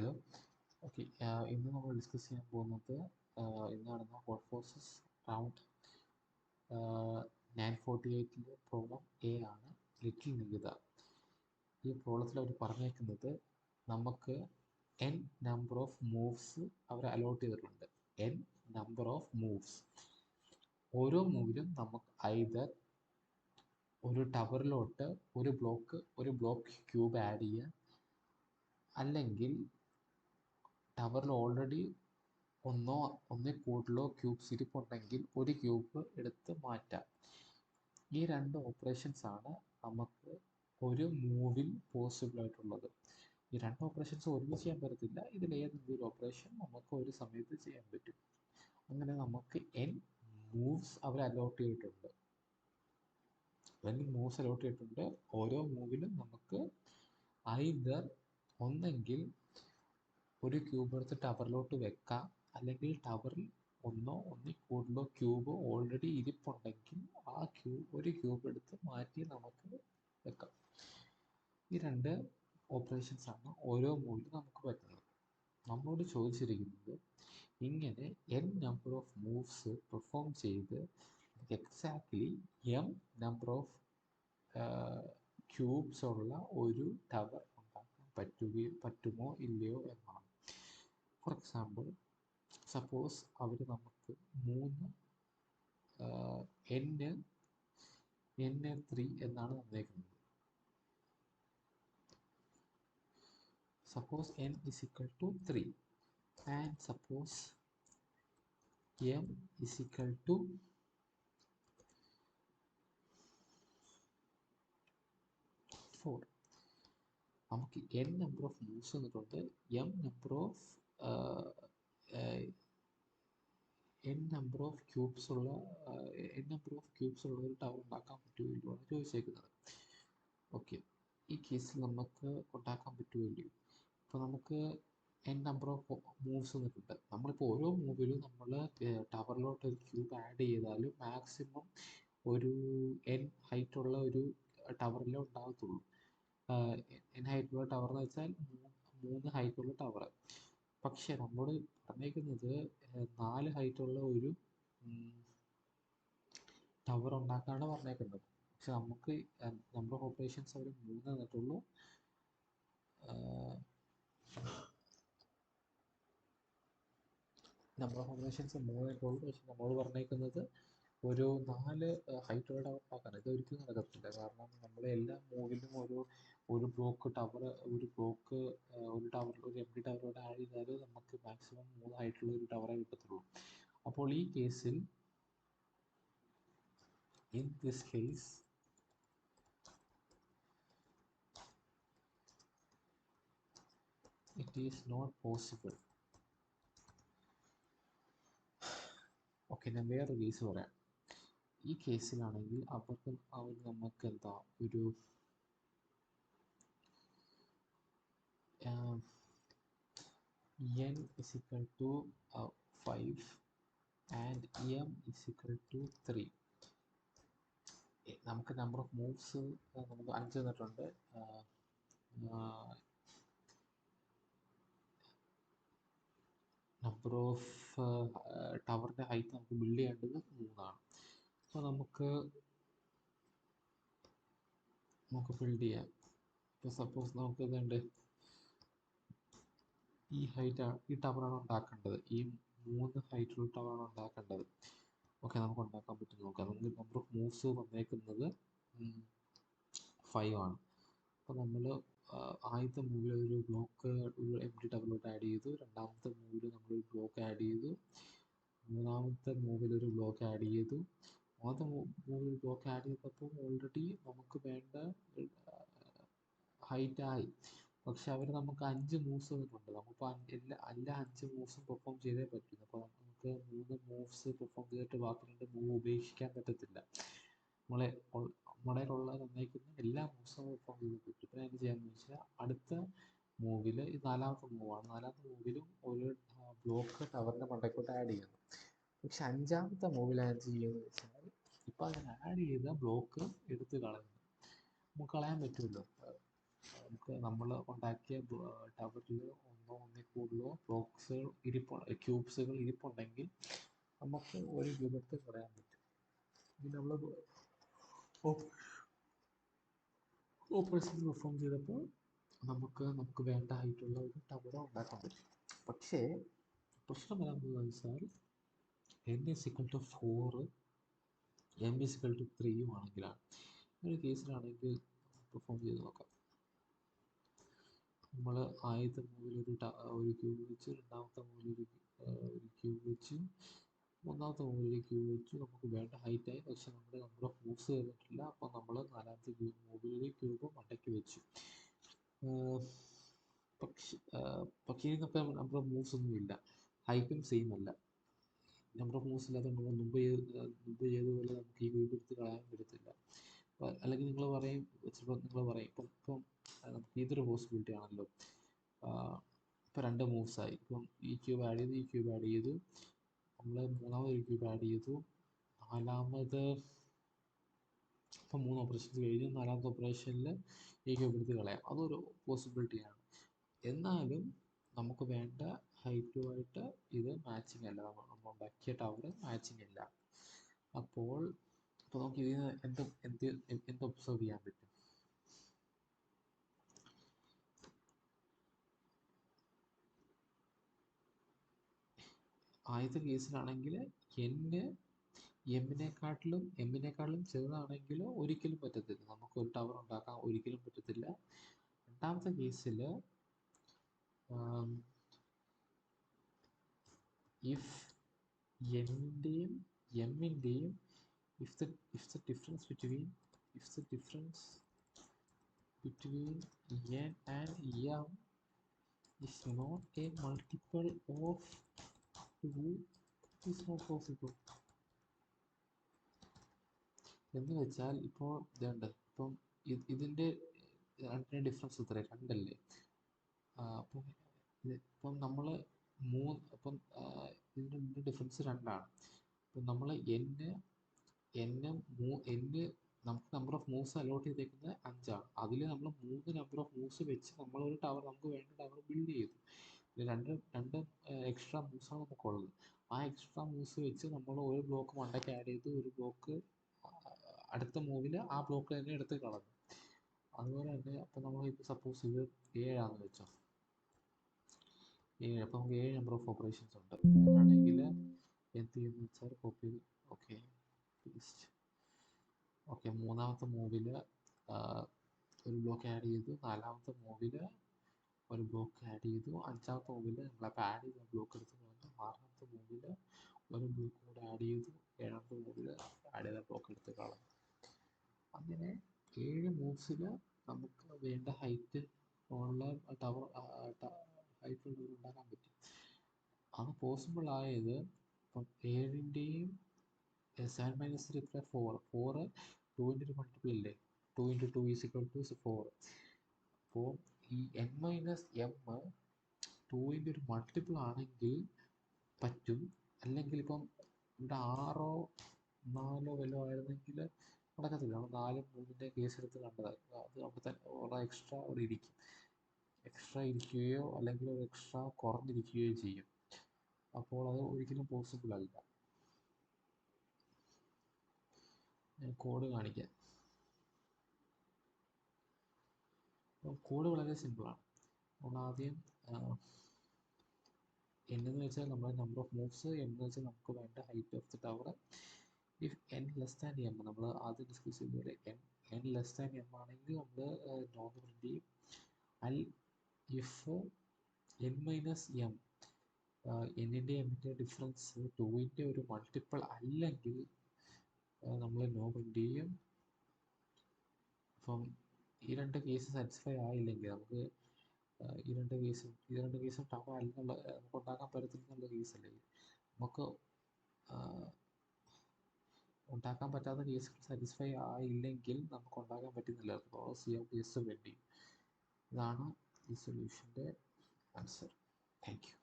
Hello. Okay, ഇന്ന് നമ്മൾ discuss ചെയ്യാൻ പോകുന്നത് ഇന്ന് നടന്ന code forces round 948 problem A ആണ്, ലിറ്റിൽ നികിത. ഈ പ്രോബ്ലത്തിൽ അവർ പറഞ്ഞേക്കുന്നത് നമുക്ക് n നമ്പർ ഓഫ് മൂവ്സ് അവർ അലോട്ട് ചെയ്തിട്ടുണ്ട്. n നമ്പർ ഓഫ് മൂവ്സ്, ഓരോ മൂവിലും നമുക്ക് ഐദർ ഒരു ടവറിലോട്ട് ഒരു ബ്ലോക്ക് ക്യൂബ് ആഡ് ചെയ്യുക, അല്ലെങ്കിൽ ടവറിൽ ഓൾറെഡി ഒന്നിൽ കൂടുതലോ ക്യൂബ്സ് ഇരിപ്പുണ്ടെങ്കിൽ ഒരു ക്യൂബ് എടുത്ത് മാറ്റാം. ഈ രണ്ട് ഓപ്പറേഷൻസ് ആണ് നമുക്ക് ഒരു മൂവിൽ പോസിബിൾ ആയിട്ടുള്ളത്. ഈ രണ്ട് ഓപ്പറേഷൻസ് ഒരുമിച്ച് ചെയ്യാൻ പറ്റത്തില്ല. ഇതിലേതെങ്കിലും ഒരു ഓപ്പറേഷൻ നമുക്ക് ഒരു സമയത്ത് ചെയ്യാൻ പറ്റും. അങ്ങനെ നമുക്ക് n മൂവ്സ് അവർ അലോട്ട് ചെയ്തിട്ടുണ്ട്. ഓരോ മൂവിലും നമുക്ക് ഐദർ ഒന്നെങ്കിൽ ഒരു ക്യൂബ് എടുത്ത് ടവറിലോട്ട് വെക്കാം, അല്ലെങ്കിൽ ടവറിൽ ഒന്നിൽ കൂടുതലോ ക്യൂബ് ഓൾറെഡി ഇരിപ്പുണ്ടെങ്കിൽ ഒരു ക്യൂബ് എടുത്ത് മാറ്റി നമുക്ക് വെക്കാം. ഈ രണ്ട് ഓപ്പറേഷൻസ് ആണ് ഓരോ മൂവിലും നമുക്ക് പറ്റുന്നത്. നമ്മളോട് ചോദിച്ചിരിക്കുന്നത് ഇങ്ങനെ n number of moves perform ചെയ്ത് exactly m number of cubes ഉള്ള ഒരു ടവർ ഉണ്ടാക്കാൻ പറ്റുമോ ഇല്ലയോ എന്നാണ്. ഫോർ എക്സാമ്പിൾ, സപ്പോസ് അവർ നമുക്ക് n3 എന്നാണ് തന്നേക്കുന്നത്. Suppose n is equal to 3 and suppose m is equal to 4. നമുക്ക് n നമ്പർ ഓഫ് മൂവ്സ് തന്നിട്ടുണ്ട്, n നമ്പർ ഓഫ് ക്യൂബ്സ് ഉള്ള ഒരു ടവർ ഉണ്ടാക്കാൻ പറ്റുമല്ലോ ആണ് ചോദിച്ചേക്കുന്നത്. ഓക്കെ, ഈ കേസിൽ നമുക്ക് ഉണ്ടാക്കാൻ പറ്റുമല്ലോ. ഇപ്പോൾ നമുക്ക് n നമ്പർ ഓഫ് മൂവ്സ് തന്നിട്ടുണ്ട്. നമ്മളിപ്പോൾ ഓരോ മൂവിലും നമ്മൾ ടവറിലോട്ട് ഒരു ക്യൂബ് ആഡ് ചെയ്താലും മാക്സിമം ഒരു n ഹൈറ്റുള്ള ഒരു ടവറിലേ ഉണ്ടാകത്തുള്ളൂ. n ഹൈറ്റുള്ള ടവർ എന്ന് വെച്ചാൽ 3 ഹൈറ്റുള്ള ടവർ. പക്ഷെ നമ്മളോട് പറഞ്ഞേക്കുന്നത് 4 ഹൈറ്റുള്ള ഒരു ടവർ ഉണ്ടാക്കാനാണ് പറഞ്ഞേക്കുന്നത്. പക്ഷെ നമുക്ക് നമ്പർ ഓഫ് ഓപ്പറേഷൻസ് അവർ 3 തന്നിട്ടുള്ളൂ. നമ്പർ ഓഫ് ഓപ്പറേഷൻസ് 3 ആയിട്ടുള്ളൂ. പക്ഷെ നമ്മളോട് പറഞ്ഞേക്കുന്നത് ഒരു 4 ഹൈറ്റുള്ള ടവർ ഉണ്ടാക്കാൻ. ഇത് ഒരിക്കലും നടക്കത്തില്ല. കാരണം നമ്മൾ എല്ലാ മൂവിലും ഒരു ടവർ ഒരു ടവറിൽ ഒരു എംപ്റ്റി ടവറിലോട്ട് ആഡ് ചെയ്താൽ നമുക്ക് മാക്സിമം 3 ഹൈറ്റുള്ള ഒരു ടവറേ കിട്ടത്തുള്ളൂ. അപ്പോൾ ഈ കേസിൽ in this case it is not possible. Okay, ഞാൻ വേറൊരു കേസ് പറയാം. ഈ കേസിലാണെങ്കിൽ അവർ നമുക്ക് എന്താ ഒരു n is equal to 5 and m is equal to 3. നമുക്ക് നമ്പർ ഓഫ് മൂവ്സ് നമുക്ക് 5 തന്നിട്ടുണ്ട്. നമ്പർ ഓഫ് ടവറിൻ്റെ ഹൈറ്റ് നമുക്ക് ബിൽഡ് ചെയ്യേണ്ടത് 3 ആണ്. അപ്പോൾ നമുക്ക് ബിൽഡ് ചെയ്യാം. ഇപ്പോൾ സപ്പോസ് നമുക്ക് ഇതുണ്ട്, ഈ ടവറാണ് ഉണ്ടാക്കേണ്ടത്, ഈ 3 ഹൈറ്റുള്ള ടവറാണ് ഉണ്ടാക്കേണ്ടത്. ഓക്കെ, നമുക്ക് ഉണ്ടാക്കാൻ പറ്റും നോക്കാം. നമുക്ക് നമ്പർ ഓഫ് മൂവ്സ് വന്നേക്കുന്നത് 5 ആണ്. അപ്പോൾ നമ്മൾ ആദ്യത്തെ മൂവിൽ ഒരു എംപ്റ്റി ടവറിലോട്ട് ആഡ് ചെയ്തു. രണ്ടാമത്തെ മൂവിൽ നമ്മളൊരു ബ്ലോക്ക് ആഡ് ചെയ്തു. മൂന്നാമത്തെ മൂവിൽ ഒരു ബ്ലോക്ക് ആഡ് ചെയ്തു. മൂന്നാമത്തെ മൂവിൽ ബ്ലോക്ക് ആഡ് ചെയ്തപ്പോൾ ഓൾറെഡി നമുക്ക് വേണ്ട ഹൈറ്റായി. പക്ഷെ അവർ നമുക്ക് 5 മൂവ്സ് തന്നിട്ടുണ്ട്. നമുക്കിപ്പോൾ എല്ലാ 5 മൂവ്സും പെർഫോം ചെയ്തേ പറ്റും. അപ്പോൾ നമുക്ക് 3 മൂവ്സ് പെർഫോം ചെയ്തിട്ട് ബാക്കി 2 മൂവ് ഉപേക്ഷിക്കാൻ പറ്റത്തില്ല. നമ്മളെ തന്നേക്കുന്ന എല്ലാ മൂവ്സും പെർഫോം ചെയ്ത് പറ്റും. ഇപ്പോൾ എന്ത് ചെയ്യാമെന്ന് വെച്ചാൽ അടുത്ത മൂവിൽ, ഇത് 4ാമത്തെ മൂവാണ്, 4ാമത്തെ മൂവിലും ഒരു ബ്ലോക്ക് ടവറിൻ്റെ മണ്ടയ്ക്കോട്ട് ആഡ് ചെയ്യുന്നു. പക്ഷെ 5ാമത്തെ മൂവിൽ എന്ത് ചെയ്യുമെന്ന് വെച്ചാൽ ഇപ്പോൾ അതിന് ആഡ് ചെയ്ത ബ്ലോക്ക് എടുത്ത് കളയുന്നു. നമുക്ക് കളയാൻ പറ്റുമല്ലോ. നമുക്ക് നമ്മൾ ഉണ്ടാക്കിയ ടവറിൽ ഒന്നിൽ കൂടുതലോ ബ്ലോക്സുകൾ ക്യൂബ്സുകൾ ഇരിപ്പുണ്ടെങ്കിൽ നമുക്ക് ഒരു ക്യൂബ് എടുത്ത് കളയാൻ പറ്റും. ഇനി നമ്മൾ ഓപ്പറേഷൻ പെർഫോം ചെയ്തപ്പോൾ നമുക്ക് വേണ്ട ഹൈറ്റുള്ള ഒരു ടവർ ഉണ്ടാക്കാൻ പറ്റും. പക്ഷേ പ്രശ്നം വരാൻ വെച്ചാൽ n=4 m=3 ആണെങ്കിലാണ്. ഒരു കേസിലാണെങ്കിൽ പെർഫോം ചെയ്ത് നോക്കാം. നമ്മൾ ആദ്യത്തെ മൂവിൽ ഒരു ക്യൂബ് വെച്ച്, രണ്ടാമത്തെ മൂവിൽ ഒരു ക്യൂബ് വെച്ച്, മൂന്നാമത്തെ മൂവിൽ ഒരു ക്യൂബ് വെച്ച് നമുക്ക് വേണ്ട ഹൈറ്റായി. പക്ഷെ നമ്മുടെ നമ്പർ ഓഫ് മൂവ്സ് ചെയ്തിട്ടില്ല. അപ്പോൾ നമ്മൾ നാലാമത്തെ മൂവിൽ ഒരു ക്യൂബ് മണ്ടയ്ക്ക് വെച്ചു. പക്ഷേ ഇപ്പം നമ്പർ ഓഫ് മൂവ്സ് ഒന്നും ഇല്ല, ഹൈറ്റും സെയിം അല്ല. നമ്പർ ഓഫ് മൂവ്സ് ഇല്ലാതെ നമ്മൾ മുമ്പ് ചെയ്തതുപോലെ നമുക്ക് ഈ ക്യൂബ് എടുത്ത് കളയാൻ പറ്റത്തില്ല. അല്ലെങ്കിൽ ചിലപ്പോൾ നിങ്ങൾ പറയും ഇപ്പം നമുക്ക് ഇതൊരു പോസിബിലിറ്റി ആണല്ലോ. ഇപ്പം 2 മൂവ്സായി. ഇപ്പം ഈ ക്യൂബ് ആഡ് ചെയ്തു, ഈ ക്യൂബ് ആഡ് ചെയ്തു, നമ്മൾ മൂന്നാമതൊരു ക്യൂബ് ആഡ് ചെയ്തു, ഇപ്പം 3 ഓപ്പറേഷൻസ് കഴിഞ്ഞു. നാലാമത്തെ ഓപ്പറേഷനിൽ ഈ ക്യൂബ് എടുത്ത് കളയാം. അതൊരു പോസിബിലിറ്റിയാണ്. എന്നാലും നമുക്ക് വേണ്ട ഹൈറ്റുമായിട്ട് ഇത് മാച്ചിങ് അല്ല. നമ്മൾ ഉണ്ടാക്കിയ ടവർ മാച്ചിങ് അല്ല. അപ്പോൾ നമുക്ക് ഇതിന് എന്ത് ഒബ്സർവ് ചെയ്യാൻ പറ്റും? ആദ്യത്തെ കേസിലാണെങ്കിൽ എമ്മിനെക്കാട്ടിലും ചെറുതാണെങ്കിൽ ഒരിക്കലും പറ്റത്തില്ല. നമുക്ക് ഒരു ടവർ ഉണ്ടാക്കാൻ ഒരിക്കലും പറ്റത്തില്ല. രണ്ടാമത്തെ കേസിൽ if എമ്മിൻ്റെയും എമ്മിൻ്റെയും if the difference between n and m is not a multiple of 2, it is not possible. എന്ന് വെച്ചാൽ ഇപ്പോൾ ഇപ്പം ഇതിൻ്റെ രണ്ടിൻ്റെ ഡിഫറൻസ് എത്ര? 2 അല്ലേ? ഇപ്പം നമ്മൾ ഇതിൻ്റെ ഡിഫറൻസ് 2 ആണ്. ഇപ്പം നമ്മൾ നമുക്ക് നമ്പർ ഓഫ് മൂവ്സ് അലോട്ട് ചെയ്തേക്കുന്നത് 5 ആണ്. അതിൽ നമ്മൾ 3 നമ്പർ ഓഫ് മൂവ്സ് വെച്ച് നമ്മളൊരു ടവർ, നമുക്ക് വേണ്ട ടവർ ബിൽഡ് ചെയ്തു. രണ്ട് എക്സ്ട്രാ മൂവ്സാണ് നമുക്കുള്ളത്. ആ എക്സ്ട്രാ മൂവ്സ് വെച്ച് നമ്മൾ ഒരു ബ്ലോക്ക് മണ്ടയ്ക്ക് ആഡ് ചെയ്ത്, ഒരു ബ്ലോക്ക് അടുത്ത മൂവിൽ ആ ബ്ലോക്ക് തന്നെ എടുത്ത് കളഞ്ഞു. അതുപോലെ തന്നെ അപ്പം നമ്മൾ ഇപ്പോൾ സപ്പോസ് ഇത് 7 ആണെന്ന് വെച്ചോ. 7. അപ്പോൾ നമുക്ക് 7 നമ്പർ ഓഫ് ഓപ്പറേഷൻസ് ഉണ്ട്. ആണെങ്കിൽ എന്ത് ചെയ്യുന്നു വെച്ചാൽ കോപ്പി, ഓക്കെ മൂന്നാമത്തെ മൂവിൽ ഒരു ബ്ലോക്ക് ആഡ് ചെയ്തു, നാലാമത്തെ മൂവിൽ ഒരു ബ്ലോക്ക് ആഡ് ചെയ്തു, അഞ്ചാമത്തെ മൂവിൽ നമ്മളപ്പോൾ ആഡ് ചെയ്ത ബ്ലോക്ക് എടുത്ത് കളഞ്ഞു, ആറാമത്തെ മൂവിൽ ഒരു ബ്ലോക്ക് കൂടെ ആഡ് ചെയ്തു, ഏഴാമത്തെ മൂവിൽ ആഡ് ചെയ്ത ബ്ലോക്ക് എടുത്ത് കളഞ്ഞു. അങ്ങനെ 7 മൂവ്സിൽ നമുക്ക് വേണ്ട ഹൈറ്റ് ഉള്ള ടവർ ഉണ്ടാക്കാൻ പറ്റും. അത് പോസിബിൾ ആയത് ഇപ്പം 7ൻ്റെയും 7 - 3 4 2ൻ്റെ ഒരു മൾട്ടിപ്പിൾ ഇല്ലേ? 2 × 2 = 4. അപ്പോൾ ഈ n - m 2ൻ്റെ ഒരു മൾട്ടിപ്പിൾ ആണെങ്കിൽ പറ്റും. അല്ലെങ്കിൽ ഇപ്പം ഇവിടെ 6 or 4 വല്ലതും ആയിരുന്നെങ്കിൽ നടക്കത്തില്ല. നമ്മൾ 4 - 3ൻ്റെ കേസ് എടുത്ത് കണ്ടതാണ്. അത് അവിടെ തന്നെ ഉള്ള എക്സ്ട്രാ അവിടെ ഇരിക്കുകയോ അല്ലെങ്കിൽ ഒരു എക്സ്ട്രാ കുറഞ്ഞിരിക്കുകയോ ചെയ്യും. അപ്പോൾ അത് ഒരിക്കലും പോസിബിൾ അല്ല. ഞാൻ കോഡ് കാണിക്കാം. കോഡ് വളരെ സിമ്പിളാണ്. നമ്മൾ ആദ്യം എന്ന് വെച്ചാൽ നമ്മുടെ നമ്പർ ഓഫ് മൂവ്സ്, എന്ന് വെച്ചാൽ നമുക്ക് വേണ്ട height of the tower. If n m, നമ്മൾ ആദ്യം ഡിസ്കസ് ചെയ്തതുപോലെ n m ആണെങ്കിൽ നമ്മൾ നോർമൽ ചെയ്യും. ഇഫ് n - m എന്നിൻ്റെ എമ്മിൻ്റെ ഡിഫറൻസ് 2ൻ്റെ ഒരു മൾട്ടിപ്പിൾ അല്ലെങ്കിൽ നമ്മൾ നോ പ്രിൻ്റ് ചെയ്യും. അപ്പം ഈ 2 കേസ് സാറ്റിസ്ഫൈ ആയില്ലെങ്കിൽ നമുക്ക് ഈ രണ്ട് കേസും ടവർ അല്ലെന്നുള്ള നമുക്ക് ഉണ്ടാക്കാൻ പറ്റത്തില്ലെന്നുള്ള കേസല്ലേ. നമുക്ക് ഉണ്ടാക്കാൻ പറ്റാത്ത കേസുകൾ സാറ്റിസ്ഫൈ ആയില്ലെങ്കിൽ നമുക്ക് ഉണ്ടാക്കാൻ പറ്റുന്നില്ല. ക്ലോസ് ചെയ്യാൻ കേസ് വേണ്ടി. ഇതാണ് ഈ സൊല്യൂഷൻ്റെ ആൻസർ. Thank you.